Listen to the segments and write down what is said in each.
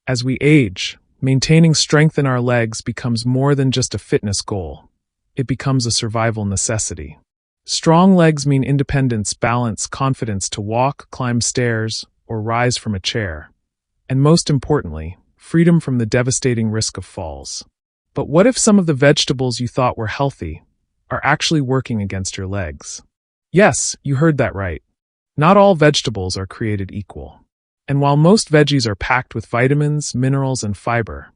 As we age, maintaining strength in our legs becomes more than just a fitness goal. It becomes a survival necessity. Strong legs mean independence, balance, confidence to walk, climb stairs, or rise from a chair. And most importantly, freedom from the devastating risk of falls. But what if some of the vegetables you thought were healthy are actually working against your legs? Yes, you heard that right. Not all vegetables are created equal. And while most veggies are packed with vitamins, minerals, and fiber,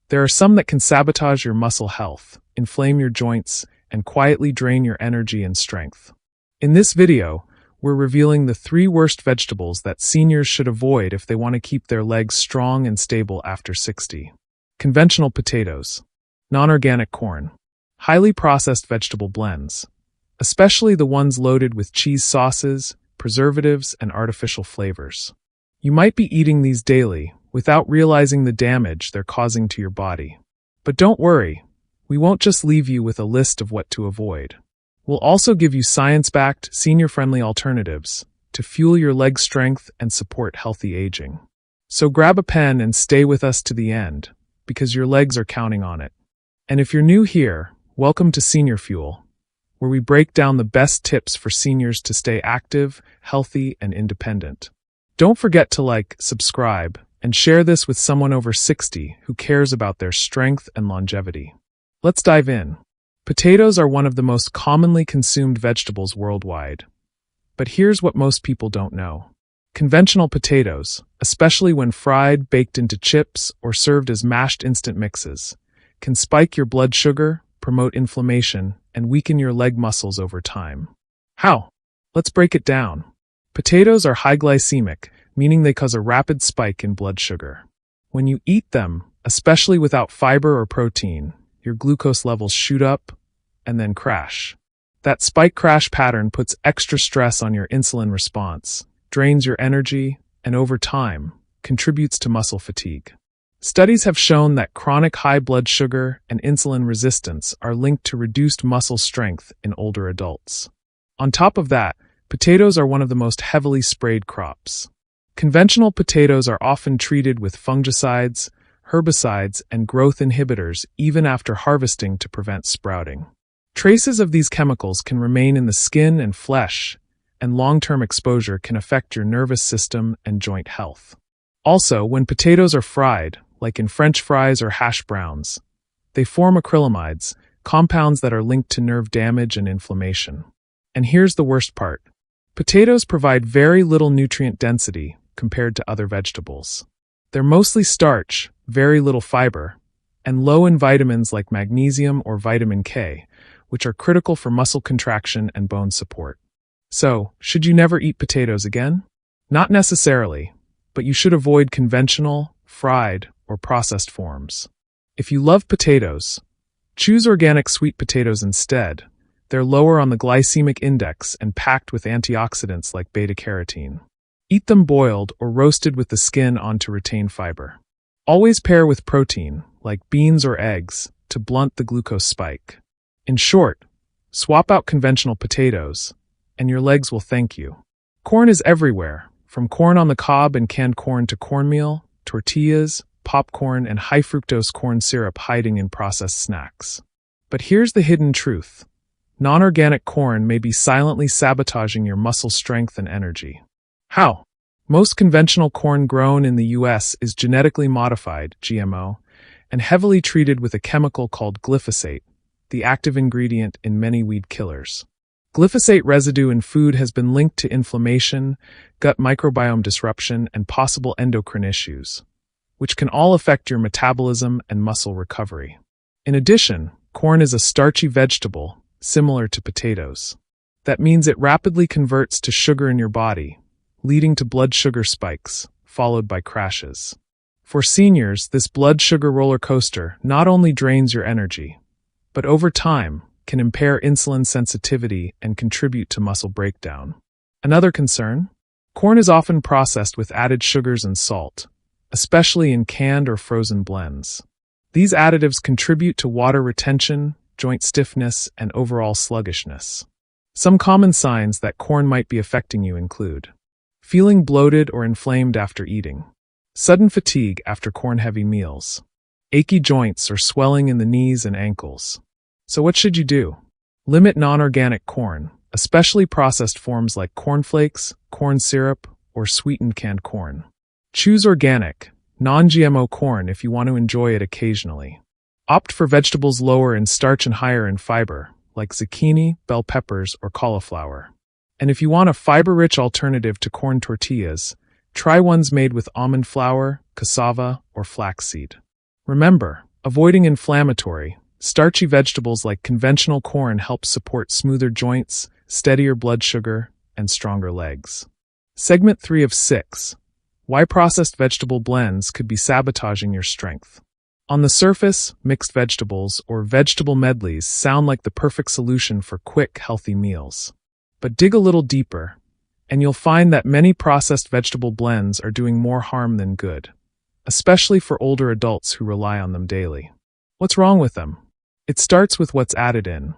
there are some that can sabotage your muscle health, inflame your joints, and quietly drain your energy and strength. In this video, we're revealing the 3 worst vegetables that seniors should avoid if they want to keep their legs strong and stable after 60. Conventional potatoes, non-organic corn, highly processed vegetable blends, especially the ones loaded with cheese sauces, preservatives, and artificial flavors. You might be eating these daily without realizing the damage they're causing to your body. But don't worry, we won't just leave you with a list of what to avoid. We'll also give you science-backed, senior-friendly alternatives to fuel your leg strength and support healthy aging. So grab a pen and stay with us to the end, because your legs are counting on it. And if you're new here, welcome to Senior Fuel, where we break down the best tips for seniors to stay active, healthy, and independent. Don't forget to like, subscribe, and share this with someone over 60 who cares about their strength and longevity. Let's dive in. Potatoes are one of the most commonly consumed vegetables worldwide. But here's what most people don't know. Conventional potatoes, especially when fried, baked into chips, or served as mashed instant mixes, can spike your blood sugar, promote inflammation, and weaken your leg muscles over time. How? Let's break it down. Potatoes are high-glycemic, meaning they cause a rapid spike in blood sugar. When you eat them, especially without fiber or protein, your glucose levels shoot up and then crash. That spike-crash pattern puts extra stress on your insulin response, drains your energy, and over time, contributes to muscle fatigue. Studies have shown that chronic high blood sugar and insulin resistance are linked to reduced muscle strength in older adults. On top of that, potatoes are one of the most heavily sprayed crops. Conventional potatoes are often treated with fungicides, herbicides, and growth inhibitors even after harvesting to prevent sprouting. Traces of these chemicals can remain in the skin and flesh, and long-term exposure can affect your nervous system and joint health. Also, when potatoes are fried, like in French fries or hash browns, they form acrylamides, compounds that are linked to nerve damage and inflammation. And here's the worst part. Potatoes provide very little nutrient density compared to other vegetables. They're mostly starch, very little fiber, and low in vitamins like magnesium or vitamin K, which are critical for muscle contraction and bone support. So, should you never eat potatoes again? Not necessarily, but you should avoid conventional, fried, or processed forms. If you love potatoes, choose organic sweet potatoes instead. They're lower on the glycemic index and packed with antioxidants like beta-carotene. Eat them boiled or roasted with the skin on to retain fiber. Always pair with protein, like beans or eggs, to blunt the glucose spike. In short, swap out conventional potatoes, and your legs will thank you. Corn is everywhere, from corn on the cob and canned corn to cornmeal, tortillas, popcorn, and high-fructose corn syrup hiding in processed snacks. But here's the hidden truth. Non-organic corn may be silently sabotaging your muscle strength and energy. How? Most conventional corn grown in the US is genetically modified, GMO, and heavily treated with a chemical called glyphosate, the active ingredient in many weed killers. Glyphosate residue in food has been linked to inflammation, gut microbiome disruption, and possible endocrine issues, which can all affect your metabolism and muscle recovery. In addition, corn is a starchy vegetable, similar to potatoes. That means it rapidly converts to sugar in your body, leading to blood sugar spikes, followed by crashes. For seniors, this blood sugar roller coaster not only drains your energy, but over time can impair insulin sensitivity and contribute to muscle breakdown. Another concern? Corn is often processed with added sugars and salt, especially in canned or frozen blends. These additives contribute to water retention, joint stiffness, and overall sluggishness. Some common signs that corn might be affecting you include feeling bloated or inflamed after eating, sudden fatigue after corn-heavy meals, achy joints or swelling in the knees and ankles. So what should you do? Limit non-organic corn, especially processed forms like cornflakes, corn syrup, or sweetened canned corn. Choose organic, non-GMO corn if you want to enjoy it occasionally. Opt for vegetables lower in starch and higher in fiber, like zucchini, bell peppers, or cauliflower. And if you want a fiber-rich alternative to corn tortillas, try ones made with almond flour, cassava, or flaxseed. Remember, avoiding inflammatory, starchy vegetables like conventional corn helps support smoother joints, steadier blood sugar, and stronger legs. Segment 3 of 6. Why processed vegetable blends could be sabotaging your strength. On the surface, mixed vegetables or vegetable medleys sound like the perfect solution for quick, healthy meals. But dig a little deeper, and you'll find that many processed vegetable blends are doing more harm than good, especially for older adults who rely on them daily. What's wrong with them? It starts with what's added in.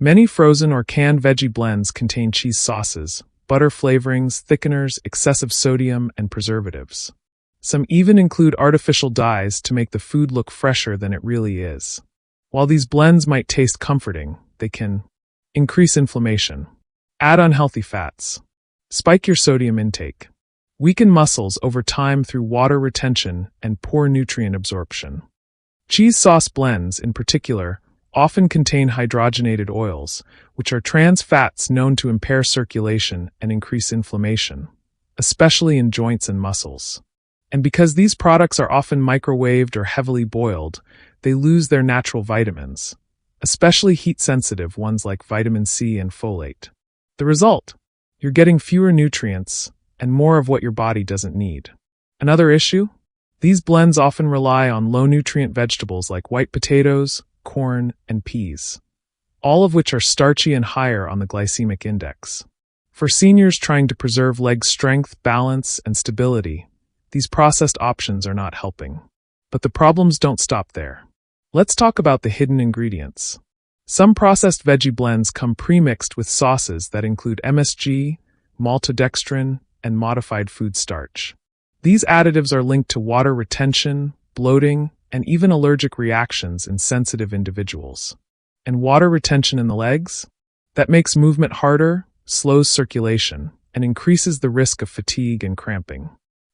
Many frozen or canned veggie blends contain cheese sauces, butter flavorings, thickeners, excessive sodium, and preservatives. Some even include artificial dyes to make the food look fresher than it really is. While these blends might taste comforting, they can increase inflammation, add unhealthy fats, spike your sodium intake, weaken muscles over time through water retention and poor nutrient absorption. Cheese sauce blends, in particular, often contain hydrogenated oils, which are trans fats known to impair circulation and increase inflammation, especially in joints and muscles. And because these products are often microwaved or heavily boiled, they lose their natural vitamins, especially heat-sensitive ones like vitamin C and folate. The result? You're getting fewer nutrients and more of what your body doesn't need. Another issue? These blends often rely on low-nutrient vegetables like white potatoes, corn, and peas, all of which are starchy and higher on the glycemic index. For seniors trying to preserve leg strength, balance, and stability, these processed options are not helping. But the problems don't stop there. Let's talk about the hidden ingredients. Some processed veggie blends come pre-mixed with sauces that include MSG, maltodextrin, and modified food starch. These additives are linked to water retention, bloating, and even allergic reactions in sensitive individuals. And water retention in the legs? That makes movement harder, slows circulation, and increases the risk of fatigue and cramping.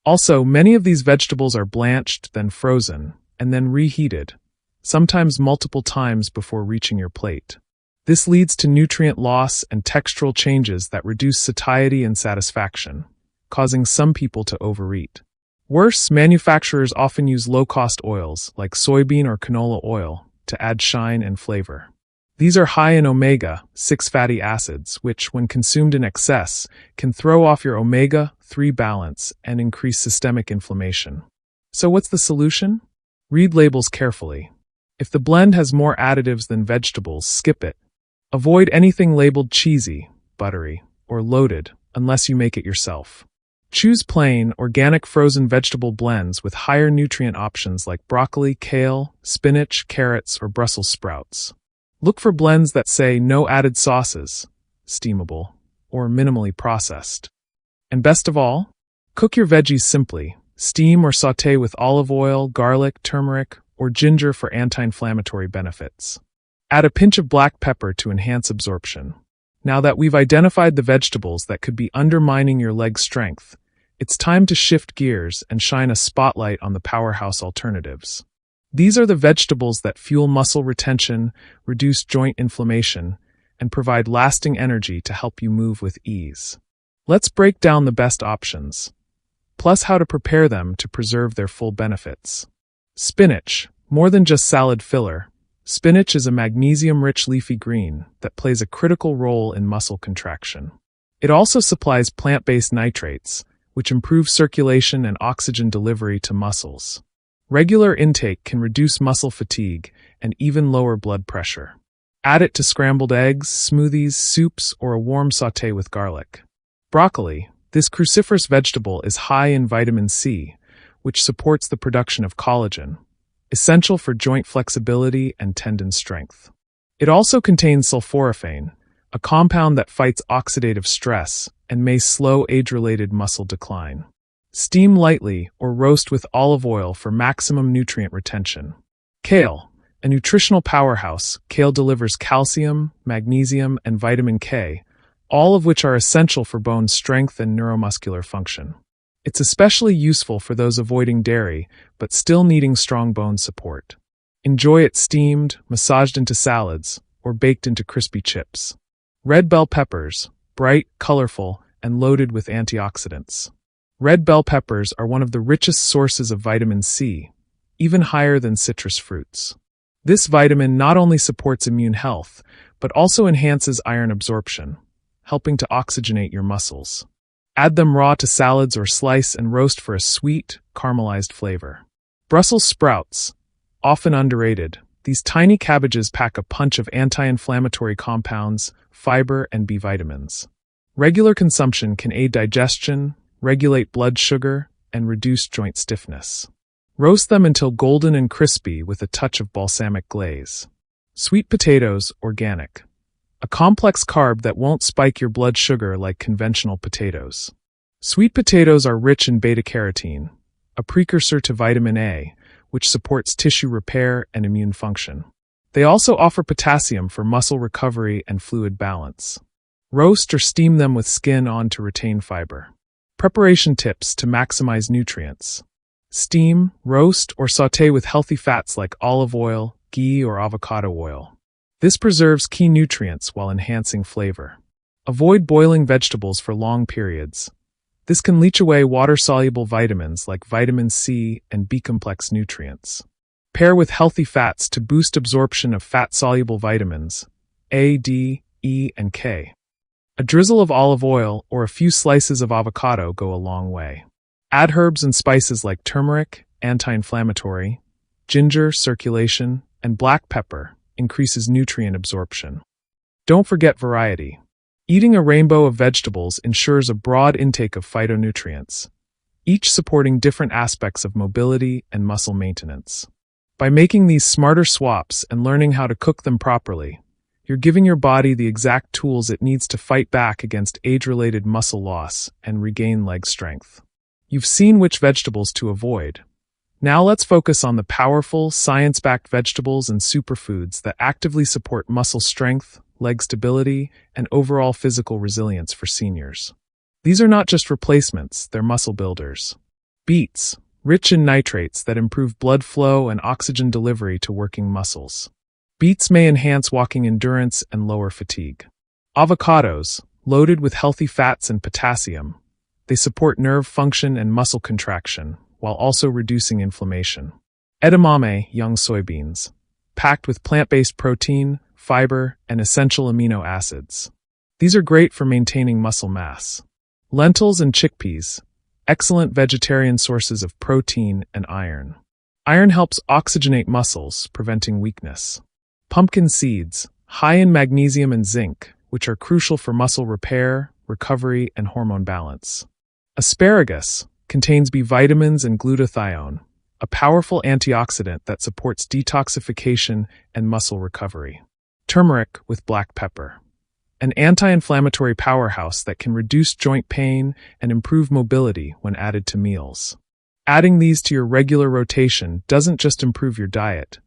Also, many of these vegetables are blanched, then frozen, and then reheated, sometimes multiple times before reaching your plate. This leads to nutrient loss and textural changes that reduce satiety and satisfaction, causing some people to overeat. Worse, manufacturers often use low-cost oils, like soybean or canola oil, to add shine and flavor. These are high in omega-6 fatty acids, which, when consumed in excess, can throw off your omega-3 balance and increase systemic inflammation. So what's the solution? Read labels carefully. If the blend has more additives than vegetables, skip it. Avoid anything labeled cheesy, buttery, or loaded, unless you make it yourself. Choose plain, organic frozen vegetable blends with higher nutrient options like broccoli, kale, spinach, carrots, or Brussels sprouts. Look for blends that say no added sauces, steamable, or minimally processed. And best of all, cook your veggies simply. Steam or sauté with olive oil, garlic, turmeric, or ginger for anti-inflammatory benefits. Add a pinch of black pepper to enhance absorption. Now that we've identified the vegetables that could be undermining your leg strength, it's time to shift gears and shine a spotlight on the powerhouse alternatives. These are the vegetables that fuel muscle retention, reduce joint inflammation, and provide lasting energy to help you move with ease. Let's break down the best options, plus how to prepare them to preserve their full benefits. Spinach. More than just salad filler, spinach is a magnesium-rich leafy green that plays a critical role in muscle contraction. It also supplies plant-based nitrates, which improve circulation and oxygen delivery to muscles. Regular intake can reduce muscle fatigue and even lower blood pressure. Add it to scrambled eggs, smoothies, soups, or a warm sauté with garlic. Broccoli. This cruciferous vegetable is high in vitamin C, which supports the production of collagen, essential for joint flexibility and tendon strength. It also contains sulforaphane, a compound that fights oxidative stress and may slow age-related muscle decline. Steam lightly or roast with olive oil for maximum nutrient retention. Kale, a nutritional powerhouse, kale delivers calcium, magnesium, and vitamin K, all of which are essential for bone strength and neuromuscular function. It's especially useful for those avoiding dairy but still needing strong bone support. Enjoy it steamed, massaged into salads, or baked into crispy chips. Red bell peppers, bright, colorful, and loaded with antioxidants. Red bell peppers are one of the richest sources of vitamin C, even higher than citrus fruits. This vitamin not only supports immune health, but also enhances iron absorption, helping to oxygenate your muscles. Add them raw to salads or slice and roast for a sweet, caramelized flavor. Brussels sprouts, often underrated, these tiny cabbages pack a punch of anti-inflammatory compounds, fiber, and B vitamins. Regular consumption can aid digestion, regulate blood sugar, and reduce joint stiffness. Roast them until golden and crispy with a touch of balsamic glaze. Sweet potatoes, organic. A complex carb that won't spike your blood sugar like conventional potatoes. Sweet potatoes are rich in beta-carotene, a precursor to vitamin A, which supports tissue repair and immune function. They also offer potassium for muscle recovery and fluid balance. Roast or steam them with skin on to retain fiber. Preparation tips to maximize nutrients. Steam, roast, or sauté with healthy fats like olive oil, ghee, or avocado oil. This preserves key nutrients while enhancing flavor. Avoid boiling vegetables for long periods. This can leach away water-soluble vitamins like vitamin C and B-complex nutrients. Pair with healthy fats to boost absorption of fat-soluble vitamins A, D, E, and K. A drizzle of olive oil or a few slices of avocado go a long way. Add herbs and spices like turmeric, anti-inflammatory, ginger, circulation, and black pepper, increases nutrient absorption. Don't forget variety. Eating a rainbow of vegetables ensures a broad intake of phytonutrients, each supporting different aspects of mobility and muscle maintenance. By making these smarter swaps and learning how to cook them properly, you're giving your body the exact tools it needs to fight back against age-related muscle loss and regain leg strength. You've seen which vegetables to avoid. Now let's focus on the powerful, science-backed vegetables and superfoods that actively support muscle strength, leg stability, and overall physical resilience for seniors. These are not just replacements, they're muscle builders. Beets, rich in nitrates that improve blood flow and oxygen delivery to working muscles. Beets may enhance walking endurance and lower fatigue. Avocados, loaded with healthy fats and potassium. They support nerve function and muscle contraction, while also reducing inflammation. Edamame, young soybeans, packed with plant-based protein, fiber, and essential amino acids. These are great for maintaining muscle mass. Lentils and chickpeas, excellent vegetarian sources of protein and iron. Iron helps oxygenate muscles, preventing weakness. Pumpkin seeds, high in magnesium and zinc, which are crucial for muscle repair, recovery, and hormone balance. Asparagus contains B vitamins and glutathione, a powerful antioxidant that supports detoxification and muscle recovery. Turmeric with black pepper, an anti-inflammatory powerhouse that can reduce joint pain and improve mobility when added to meals. Adding these to your regular rotation doesn't just improve your diet,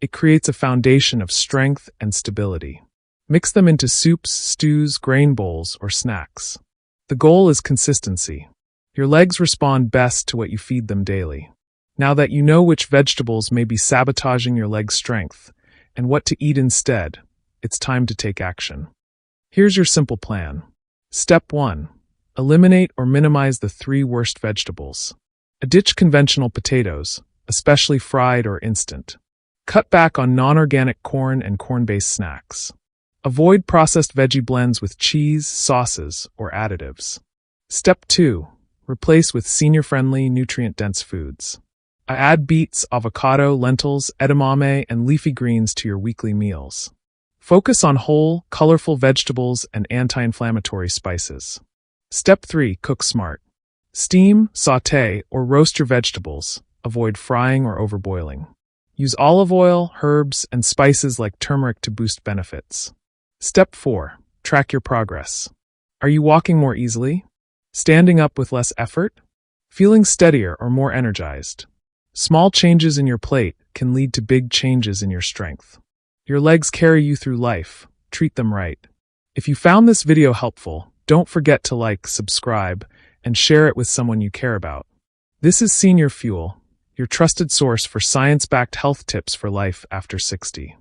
it creates a foundation of strength and stability. Mix them into soups, stews, grain bowls, or snacks. The goal is consistency. Your legs respond best to what you feed them daily. Now that you know which vegetables may be sabotaging your leg strength and what to eat instead, it's time to take action. Here's your simple plan. Step 1. Eliminate or minimize the 3 worst vegetables. Ditch conventional potatoes, especially fried or instant. Cut back on non-organic corn and corn-based snacks. Avoid processed veggie blends with cheese, sauces, or additives. Step 2. Replace with senior-friendly, nutrient-dense foods. Add beets, avocado, lentils, edamame, and leafy greens to your weekly meals. Focus on whole, colorful vegetables and anti-inflammatory spices. Step 3. Cook smart. Steam, sauté, or roast your vegetables. Avoid frying or overboiling. Use olive oil, herbs, and spices like turmeric to boost benefits. Step 4. Track your progress. Are you walking more easily? Standing up with less effort? feeling steadier or more energized. Small changes in your plate can lead to big changes in your strength. Your legs carry you through life. Treat them right. If you found this video helpful, don't forget to like, subscribe, and share it with someone you care about. This is Senior Fuel, your trusted source for science-backed health tips for life after 60.